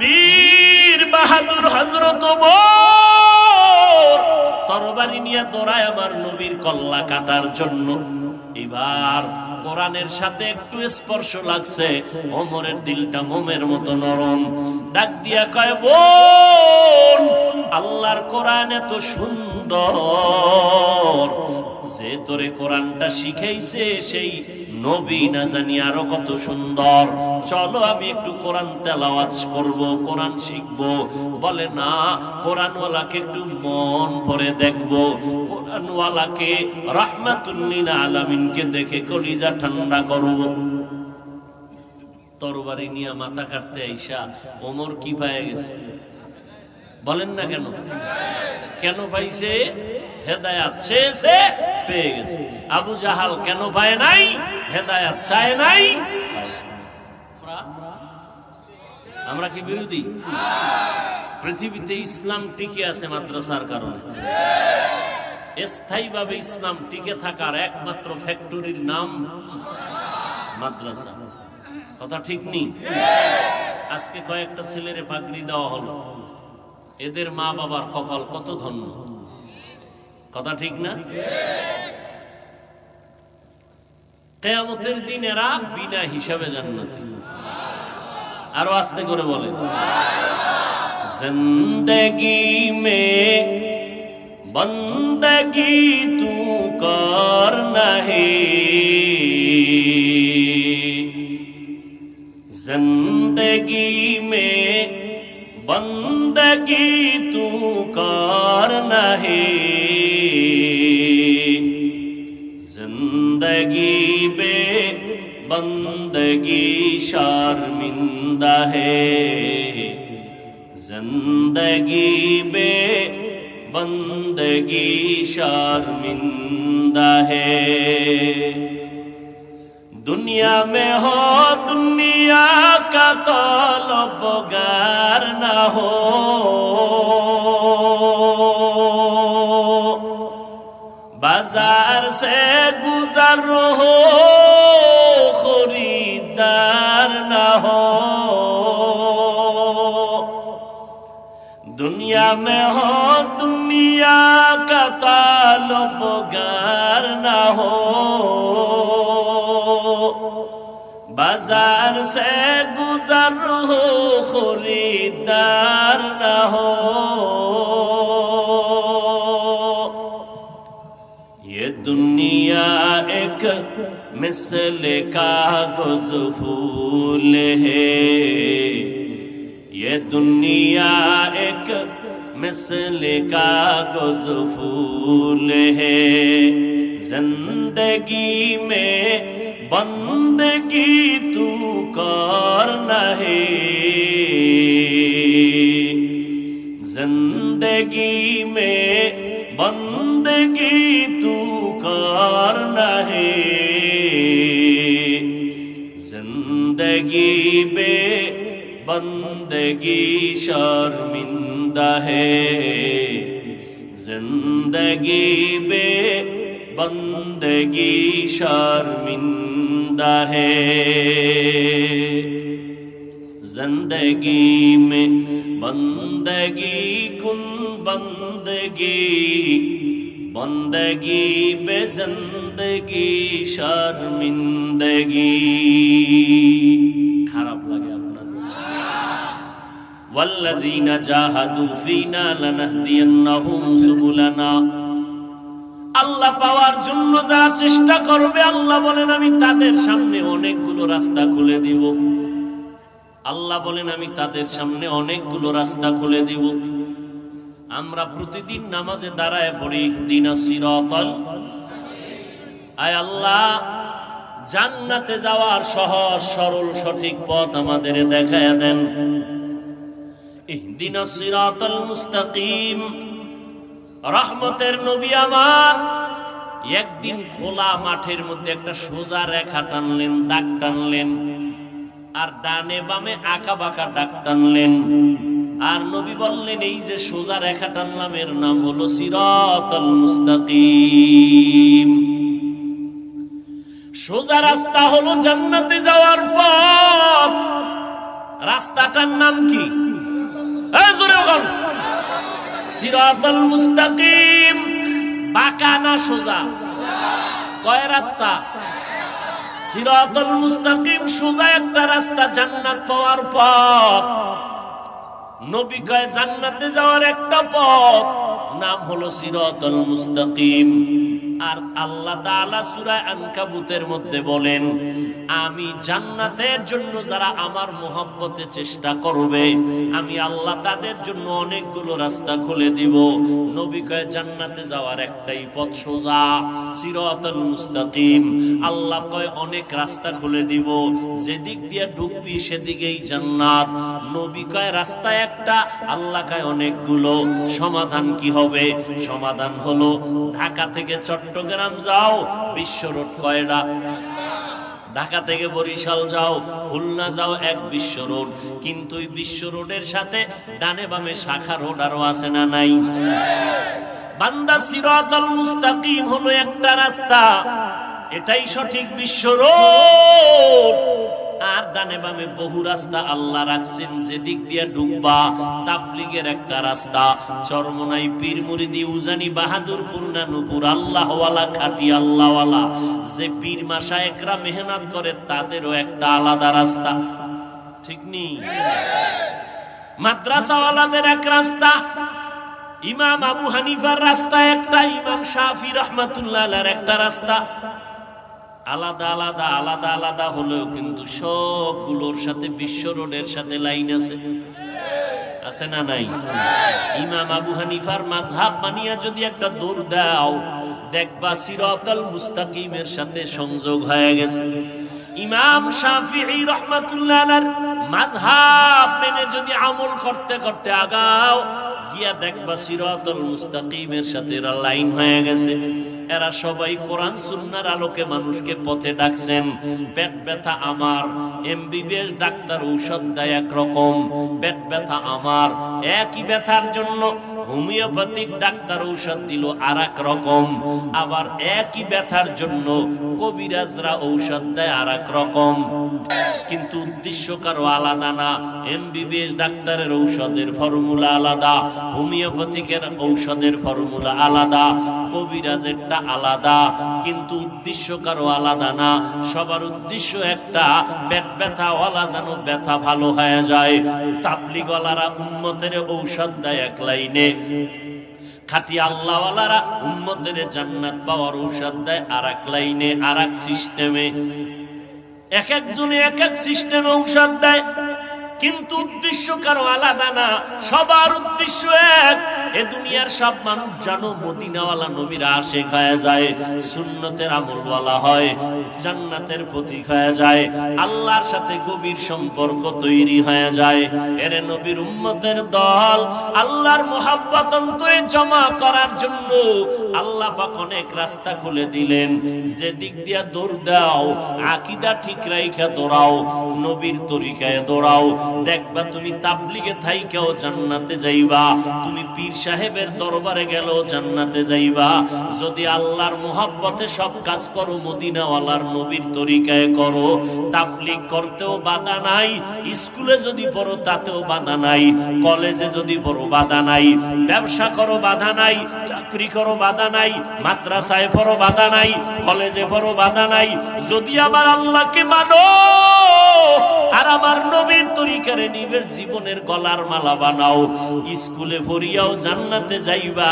বীর বাহাদুর হযরত ওমর তরবারি নিয়ে দৌড়ায় আমার নবীর কল্লা কাটার জন্য। এবার কোরআনের সাথে একটু স্পর্শ লাগছে, ওমরের দিলটা মোমের মতো নরম, ডাক দিয়া কয়, বোন, আল্লাহর কোরআন এত সুন্দর, যে তোরে কোরআনটা শিখাইছে সেই নবী না জানি আরো কত সুন্দর, চলো আমি একটু কোরআন তেলাওয়াত করব, কোরআন শিখব। বলে না, কোরআনওয়ালাকে একটু মন ভরে দেখব, কোরআনওয়ালাকে রাহমাতুল লিল আলামিনকে দেখে কলিজা ঠান্ডা করব। তরবারি নিয়ে মাথা কাটতে আইসা ওমর কি পায়ে গেছে? বলেন না কেন? কেন পাইছে? হেদায়াত চেয়েছে, পেয়ে গেছে। আবু জাহাল কেন পায় নাই? হেদায়াত চায় নাই। আমরা কি বিরোধী? পৃথিবীতে ইসলাম টিকে আছে মাদ্রাসার কারণে। স্থায়ীভাবে ইসলাম টিকে থাকার একমাত্র ফ্যাক্টরির নাম মাদ্রাসা। কথা ঠিক নেই? আজকে কয়েকটা ছেলেরে পাগড়ি দেওয়া হলো, এদের মা বাবার কপাল কত ধন্য। কথা ঠিক না? কিয়ামতের দিন এরা বিনা হিসাবে জান্নাতি। আরো আস্তে করে বলে, জিন্দেগি মে বন্দগি তু করনা হে, जिंदगी में बंदगी तू करना है, जिंदगी में बंदगी शर्मिंदा है, जिंदगी में बंदगी शर्मिंदा है। दुनिया में हो दुनिया का तलबगार न हो, बाजार से गुजर हो खरीदार न हो, दुनिया में हो दुनिया का तलबगार न हो, बाजार से गुजर हो खरीदार न हो। ये दुनिया एक मिसल कागज फूल है, ये दुनिया एक मिसल कागज फूल है, जिंदगी में बंदगी तू करना है, जिंदगी में बंदगी तू करना है, जिंदगी में बंदगी शर्मिंदा है, जिंदगी में बंदगी शर्मिंदा है। जिंदगी में बंदगी कुन बंदगी, बंदगी बे जिंदगी शर्मिंदगी। खराब लगे আপনাদের? वल्लज़ीना जाहादू फीना लनहदियन्नहुम सुबुलना। আল্লাহ পাওয়ার জন্য যারা চেষ্টা করবে, আল্লাহ বলেন আমি তাদের সামনে অনেকগুলো রাস্তা খুলে দিব। আল্লাহ বলেন আমি তাদের সামনে অনেকগুলো রাস্তা খুলে দিব। আমরা প্রতিদিন নামাজে দাঁড়ায় পড়ি ইহদিনাস সিরাতাল, আয় আল্লাহ জান্নাতে যাওয়ার সহজ সরল সঠিক পথ আমাদের দেখায় দেন। ইহদিনাস সিরাতাল মুস্তাকিম। রহমতের নবী আমার একদিন খোলা মাঠের মধ্যে একটা সোজা রেখা টানলেন, দাগ টানলেন, আর ডানে বামে আঁকা বাঁকা দাগ টানলেন। আর নবী বললেন এই যে সোজা রেখা টানলাম এর নাম হলো সিরাতাল মুস্তাকিম। সোজা রাস্তা হলো জান্নাতে যাওয়ার পথ। রাস্তাটার নাম কি? জোরে বল। সিরাতাল মুস্তাকিম। বাঁকা না সোজা? কয় রাস্তা? সিরাতাল মুস্তাকিম সোজা একটা রাস্তা, জান্নাত পাওয়ার পথ। নবী কয় জান্নাতে যাওয়ার একটা পথ, নাম হলো সিরাতাল মুস্তাকিম। আর আল্লাহ তাআলা সূরা আনকাবুতের মধ্যে বলেন আমি জান্নাতের জন্য যারা আমার মহব্বতে চেষ্টা করবে, আমি আল্লাহ তাদের জন্য অনেকগুলো রাস্তা খুলে দিব। নবী কয় জান্নাতে যাওয়ার একটাই পথ, সোজা সিরাতাল মুস্তাকিম। আল্লাহ কয় অনেক রাস্তা খুলে দিব, যেদিক দিয়ে ঢুকবি সেদিকেই জান্নাত। নবী কয় রাস্তা একটা, আল্লাহ কয় অনেকগুলো। সমাধান কি হবে? সমাধান হলো ঢাকা থেকে চট্টগ্রাম যাও, বিশ্ব রোড কয়টা? ঢাকা থেকে বরিশাল যাও, খুলনা যাও, এক বিশ্ব রোড। কিন্তু এই বিশ্ব রোডের সাথে ডানে বামে শাখা রোড আরো আছে না নাই? বান্দা সিরাতাল মুস্তাকিম হলো একটা রাস্তা, এটাই সঠিক বিশ্ব রোড। আর ডানে বামে বহু রাস্তা আল্লাহ রাখছেন, যেদিক দিয়ে ঢুকবা। তাবলীগের একটা রাস্তা, চরমনাই, পীর মুরিদি, উজানি, বাহাদুরপুর, নানুপুর, আল্লাহওয়ালা, খাঁটি আল্লাহওয়ালা যে পীর মাশায়েখরা মেহনত করে তাদেরও একটা আলাদা রাস্তা, ঠিক নেই? মাদ্রাসাওয়ালাদের এক রাস্তা, ইমাম আবু হানিফার রাস্তা একটা, ইমাম শাফি রাহমাতুল্লাহ আলাইহির একটা রাস্তা। আলাদা আলাদা আলাদা আলাদা হলেও কিন্তু সবগুলোর সাথে বিশ্ব রোডের সাথে লাইন আছে, আছে না নাই? ইমাম আবু হানিফার মাযহাব মানিয়া যদি একটা দৌড় দাও, দেখবা সিরাতাল মুস্তাকিমের সাথে সংযোগ হয়ে গেছে। ইমাম শাফিঈ রাহমাতুল্লাহ আলাইহির মাযহাব মেনে যদি আমল করতে করতে আগাও, গিয়া দেখবা সিরাতাল মুস্তাকিমের সাথে এরা লাইন হয়ে গেছে। এরা সবাই কোরআন সুন্নাহর আলোকে মানুষকে পথে ডাকছেন। পেট ব্যথা আমার, এমবিবিএস ডাক্তার ঔষধ দেয় একরকম। পেট ব্যথা আমার, একই ব্যথার জন্য হোমিওপ্যাথিক ডাক্তার ঔষধ দিল আর এক রকম। আবার একই ব্যথার জন্য কবিরাজরা ঔষধ দেয় আর এক রকম। কিন্তু উদ্দেশ্য কারো আলাদা না। এমবিবিএস ডাক্তারের ঔষধের ফর্মুলা আলাদা, হোমিওপ্যাথিকের ঔষধের ফর্মুলা আলাদা, কবিরাজেরটা আলাদা, কিন্তু উদ্দেশ্য কারো আলাদা না। সবার উদ্দেশ্য একটা, পেট ব্যথাওয়ালা যেন ব্যথা ভালো হয়ে যায়। তাবলীগওয়ালারা উম্মতের ঔষধ দেয় এক লাইনে, খাঁটি আল্লাহওয়ালারা উম্মতের জান্নাত পাওয়ার ঔষধ দেয় আর এক লাইনে, আর এক সিস্টেমে। এক একজনে এক এক সিস্টেমে ঔষধ দেয়, কিন্তু উদ্দেশ্য কারো আলাদা না। সবার উদ্দেশ্য এক, এ দুনিয়ার সব মানুষ জানো মদিনাওয়ালা নবীর আশিক হয়ে যায়, সুন্নতের আমলওয়ালা হয়, জান্নাতের প্রতীক হয়ে যায়, আল্লাহর সাথে গভীর সম্পর্ক তৈরি হয়ে যায়। এর নবীর উম্মতের দল আল্লাহর মুহাব্বত অন্তরে জমা করার জন্য আল্লাহ পাক অনেক রাস্তা খুলে দিলেন। যে দিক দিয়া দৌড় দাও, আকীদা ঠিক রাইখা দৌড়াও, নবীর তরিকায় দৌড়াও, দেখবা তুমি তাবলীগে থাইকাও জান্নাতে যাইবা। তুমি পীর সাহেবের দরবারে গেল জান্নাতে যাইবা। যদি আল্লাহর মোহাব্বতে সব কাজ করো, মদিনাওয়ালার নবীর তরিকায় করো, তাবলীগ করতেও বাধা নাই, স্কুলে যদি পড়ো তাতেও বাধা নাই, কলেজে যদি পড়ো বাধা নাই, ব্যবসা করো বাধা নাই, চাকরি করো বাধা নাই, মাদ্রাসায় পড়ো বাধা নাই, কলেজে পড়ো বাধা নাই। যদি আমার আল্লাহকে মানো আর আমার নবীর তরিকারে নিজের জীবনের গলার মালা বানাও, স্কুলে পড়িয়াও জান্নাতে যাইবা,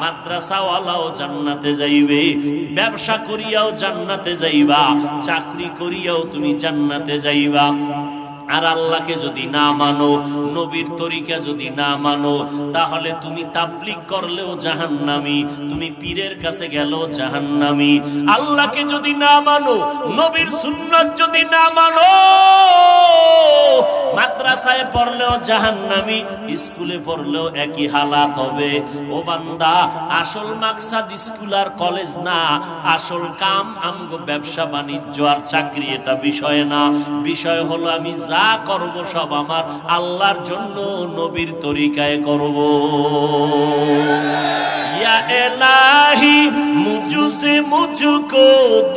মাদ্রাসাওয়ালাও জান্নাতে যাইবে, ব্যবসা করিয়াও জান্নাতে যাইবা, চাকরি করিয়াও তুমি জান্নাতে যাইবা। আর আল্লাহকে যদি না মানো, নবীর তরিকা যদি না মানো, তাহলে তুমি তাবলীগ করলেও জাহান্নামী, তুমি পীরের কাছে গেলেও জাহান্নামী। আল্লাহকে যদি না মানো, নবীর সুন্নাত যদি না মানো, মাদ্রাসায় পড়লেও জাহান্নামী, স্কুলে পড়লেও একই হালাত হবে। ও বান্দা, আসল মাকসাদ স্কুল আর কলেজ না, আসল কাম আমগো ব্যবসা বাণিজ্য আর চাকরি, এটা বিষয় না। বিষয় হলো আমি যা করব সব আমার আল্লাহর জন্য, নবীর তরিকায় করব। या इलाही मुझसे मुझको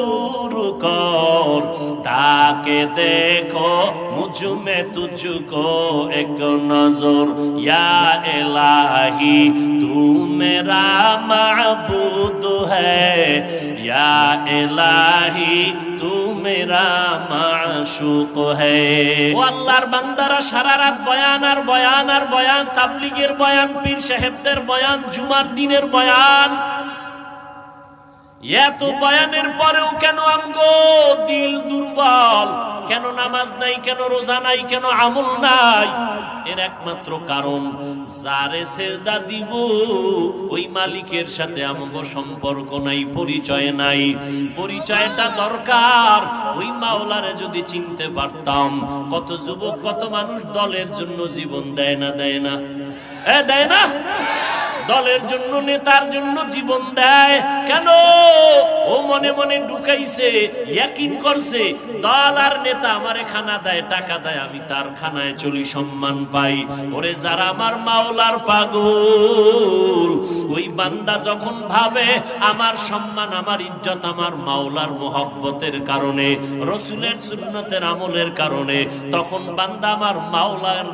दूर कर, ताके देखो मुझ में तुझको एक नजर। या इलाही तू मेरा माबूद है, या इलाही तू मेरा माशूक है। ও আল্লাহর বান্দারা, সারা রাত বয়ান আর বয়ান আর বয়ান, তাবলীগের বয়ান, পীর সাহেবদের বয়ান, জুমার দিনের বয়ান, এত বয়ানের পরেও কেন আমগো দিল দুর্বল? কেন নামাজ নাই, কেন রোজা নাই, কেন আমল নাই? এর একমাত্র কারণ, যারে সেজদা দিব ওই মালিকের সাথে আমগো সম্পর্ক নাই, পরিচয় নাই। পরিচয়টা দরকার। ওই মাওলারে যদি চিনতে পারতাম, কত যুবক, কত মানুষ দলের জন্য জীবন দেয় না, দেয় না? দেয় না? দলের জন্য, নেতার জন্য জীবন দেয় কেন? ও মনে মনে ঢুকাইছে, ইয়াকিন করছে, দল আর নেতা আমারে খানা দেয়, টাকা দেয়, আমি তার খানায় চলি, সম্মান পাই। ওরে যারা আমার মাওলার পাগল, ওই বান্দা যখন ভাবে আমার সম্মান, আমার ইজ্জত আমার মাওলার মোহব্বতের কারণে, রসুলের সুন্নতের আমলের কারণে, তখন বান্দা আমার মাওলার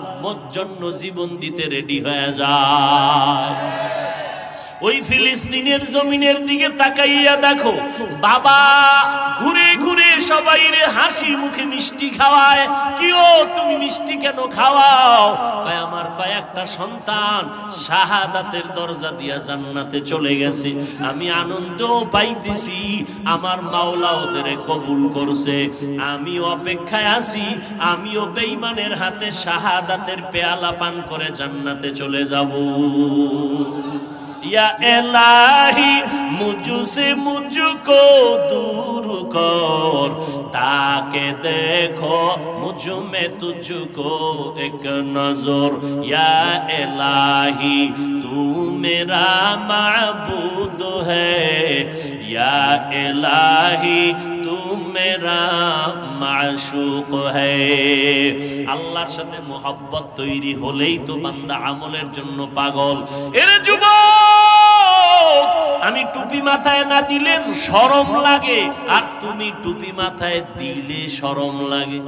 জন্য জীবন দিতে রেডি হয়ে যায়। ওই ফিলিস্তিনের জমিনের দিকে তাকাইয়া দেখো, বাবা ঘুরে ঘুরে সবাই রে হাসি মুখে মিষ্টি খাওয়ায়। কিও তুমি মিষ্টি কেন খাওয়াও? আমার কয়েকটা সন্তান শাহাদাতের দরজা দিয়া জান্নাতে চলে গেছে, আমি আনন্দ পাইতেছি, আমার মাওলা ওদের কবুল করছে। আমি অপেক্ষায় আছি, আমিও বেঈমানের হাতে শাহাদাতের পেয়ালা পান করে জান্নাতে চলে যাব। या इलाही मुझसे मुझको दूर कर, ताके देखो मुझ में तुझको एक नजर। या इलाही तू मेरा माबूद है, या इलाही तू मेरा माशूक है। আল্লাহর সাথে মোহাব্বত তৈরি হলেই তো বান্দা আমলের জন্য পাগল। এরে যুবক, আমি টুপি মাথায় না দিলে শরম লাগে, আর তুমি টুপি মাথায় দিলে শরম লাগে।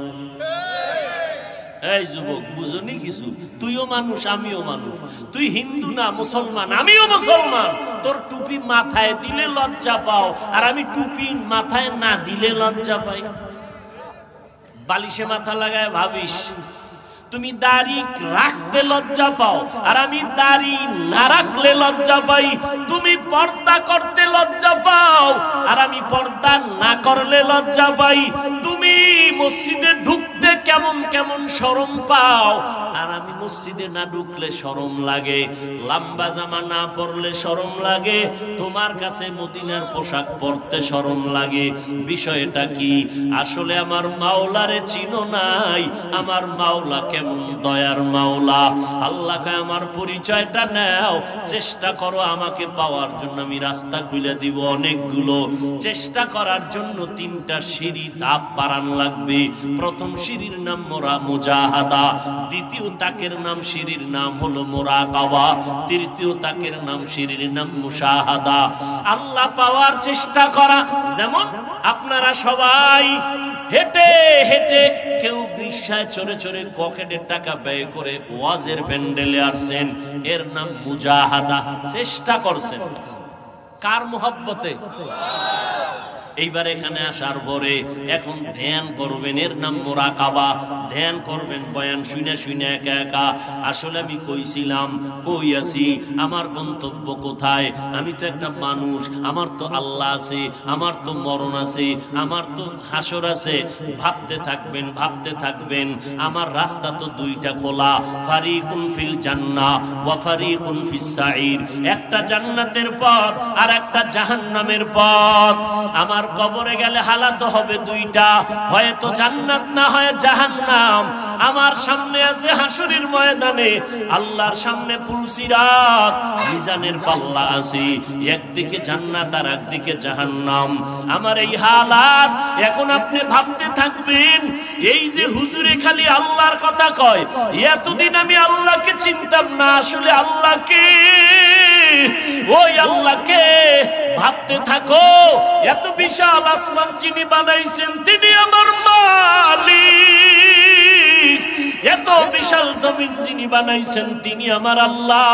এই যুবক, বুঝনি কিছু? তুইও মানুষ, আমিও মানুষ। তুই হিন্দু না মুসলমান, আমিও মুসলমান। তোর টুপি মাথায় দিলে লজ্জা পাও, আর আমি টুপি মাথায় না দিলে লজ্জা পাই। বালিশে মাথা লাগায় ভাবিস, তুমি দাড়ি রাখতে লজ্জা পাও, আর আমি দাড়ি না রাখলে লজ্জা পাই। তুমি পর্দা করতে লজ্জা পাও, আর আমি পর্দা না করলে লজ্জা পাই। তুমি মসজিদে ঢুকতে কেমন কেমন শরম পাও, আর আমি মসজিদে না ঢুকলে শরম লাগে। লম্বা জামা না পরলে শরম লাগে, তোমার কাছে মদিনার পোশাক পরতে শরম লাগে। বিষয়টা কি? আসলে আমার মাওলারে চিনো নাই। আমার মাওলা কেমন দয়ার মাওলা। আল্লাহকে আমার পরিচয়টা নাও, চেষ্টা করো আমাকে পাওয়ার জন্য। আমি রাস্তা খুলে দিব অনেকগুলো। চেষ্টা করার জন্য 3টা সিঁড়ি ধাপ বাড়ান লাগবে। প্রথম সিঁড়ির নাম মোরা মুজাহাদা, দ্বিতীয় তাকের নাম সিঁড়ির নাম হলো মুরাকাবা, তৃতীয় তাকের নাম সিঁড়ির নাম মুশাহাদা। আল্লাহ পাওয়ার চেষ্টা করা। যেমন আপনারা সবাই হেঁটে হেঁটে, কেউ রিকশায় চড়ে চড়ে পকেটের টাকা ব্যয় করে ওয়াজের প্যান্ডেলে আসছেন, এর নাম মুজাহাদা, চেষ্টা করছেন। কার মুহাব্বতে? এইবার এখানে আসার পরে এখন ধ্যান করবেন, এর নাম মুরাকাবা। ধ্যান করবেন বয়ান শুনে শুনে একা একা। আসলে আমি কইছিলাম, কই আছি, আমার গন্তব্য কোথায়? আমি তো একটা মানুষ, আমার তো আল্লাহ আছে, আমার তো মরণ আছে, আমার তো হাসর আছে। ভাবতে থাকবেন, ভাবতে থাকবেন। আমার রাস্তা তো দুইটা খোলা, ফারিকুন ফিল জান্নাহ ওয়া ফারিকুন ফিস সাঈর। একটা জান্নাতের পথ আর একটা জাহান্নামের পথ। আমার কবরে গেলে হালাত হবে দুইটা, হয়তো জান্নাত না হয় জাহান্নাম। আমার সামনে আছে হাসরের ময়দানে, আল্লাহর সামনে পুলসিরাত, মিজানের পাল্লা আছে, একদিকে জান্নাত আর একদিকে জাহান্নাম। আমার এই হালাত, এখন আপনি ভাবতে থাকবেন, এই যে হুজুরে খালি আল্লাহর কথা কয়, এতদিন আমি আল্লাহকে চিনতাম না, আসলে আল্লাহকে, ওই আল্লাহকে ভাবতে থাকো। এত বিশাল আসমান যিনি বানাইছেন তিনি আমার মালিক, এত বিশাল জমিন যিনি বানাইছেন তিনি আমার আল্লাহ,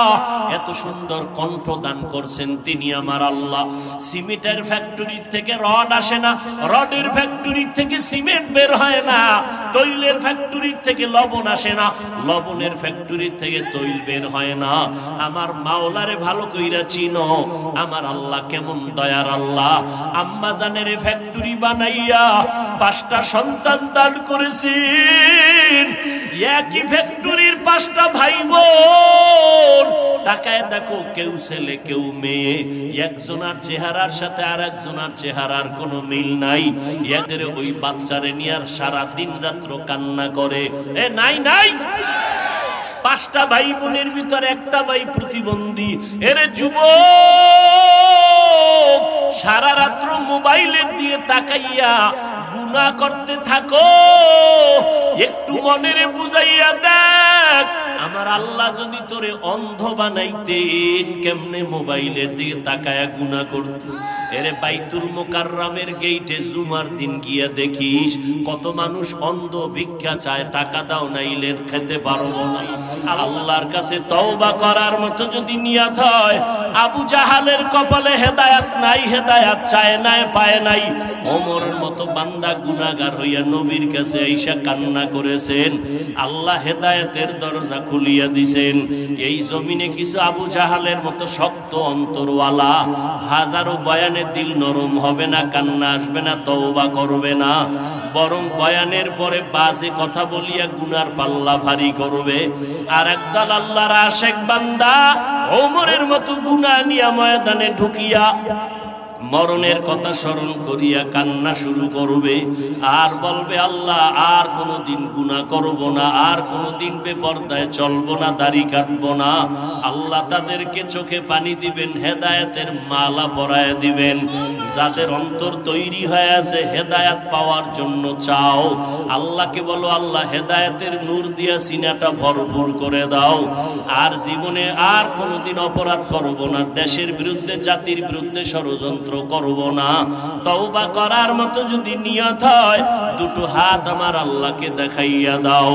এত সুন্দর কণ্ঠ দান করছেন তিনি আমার আল্লাহ। সিমেন্টের ফ্যাক্টরি থেকে রড আসে না, রডের ফ্যাক্টরি থেকে সিমেন্ট বের হয় না, তৈলের ফ্যাক্টরি থেকে লবণ আসে না, লবণের ফ্যাক্টরি থেকে তৈল বের হয় না। আমার মাওলারে ভালো কইরা চিনো, আমার আল্লাহ কেমন দয়ার আল্লাহ। আম্মা জানের ফ্যাক্টরি বানাইয়া 5টা সন্তান দান করেছেন। একই ফ্যাক্টরির 5টা ভাই বোন, তাকায় দেখো, কেউ ছেলে কেউ মেয়ে, একজনের চেহারার সাথে আর একজনের চেহারার কোনো মিল নাই। এদের ওই বাচ্চারে নিয়ে আর সারা দিন রাত্র কান্না করে, এ নাই নাই। 5টা ভাই বোনের ভিতরে একটা ভাই প্রতিবন্ধী। এরে যুবক, সারা রাত্র মোবাইলের দিয়ে তাকাইয়া গুনাহ করতে থাকো, একটু মনেরে বুঝাইয়া দেখ, আমার আল্লাহ যদি তোরে অন্ধ বানাইতেন, কেমনে মোবাইলের দিকে তাকায়া গুনাহ করত। এরে বাইতুল মুকাররমের গেইটে জুমার দিন গিয়া দেখিস কত মানুষ অন্ধ, ভিক্ষা চায়, টাকা দাও নাইলে খেতে পারবো না। আল্লাহর কাছে তওবা করার মতো যদি নিয়ত হয়, আবু জাহালের কপালে হেদায়েত নাই, হেদায়েত চায় নাই, পায় নাই। ওমরের মতো বান্দা গুনাহগার হইয়া নবীর কাছে আইসা কান্না করেছেন, আল্লাহ হেদায়েতের দরজা খুলিয়া দিছেন। এই জমিনে কিছু আবু জাহালের মতো শক্ত অন্তরওয়ালা, হাজারো বয়ানে দিল নরম হবে না, কান্না আসবে না, তওবা করবে না, বরং বয়ানের পরে বাজে কথা বলিয়া গুনার পাল্লা ভারী করবে। আর একদল আল্লাহর আশিক বান্দা ওমরের মতো গুনাহ নিয়া ময়দানে ঢুকিয়া মরণের কথা স্মরণ করিয়া কান্না শুরু করবে, আর বলবে, আল্লাহ আর কোনোদিন গুনাহ করব না, আর কোনোদিন বেপরদায় চলবো না, দাড়ি কাটবো না। আল্লাহ তাদেরকে চোখে পানি দিবেন, হেদায়েতের মালা পরায় দিবেন। যাদের অন্তর তৈরি হয়ে আছে হেদায়েত পাওয়ার জন্য চাও, আল্লাহকে বলো, আল্লাহ হেদায়েতের নূর দিয়া সিনাটা ভরপুর করে দাও। আর জীবনে আর কোনোদিন অপরাধ করব না, দেশের বিরুদ্ধে, জাতির বিরুদ্ধে ষড়যন্ত্র করব না। তওবা করার মতো যদি নিয়ত হয়, দুটো হাত আমার আল্লাহকে দেখাইয়া দাও।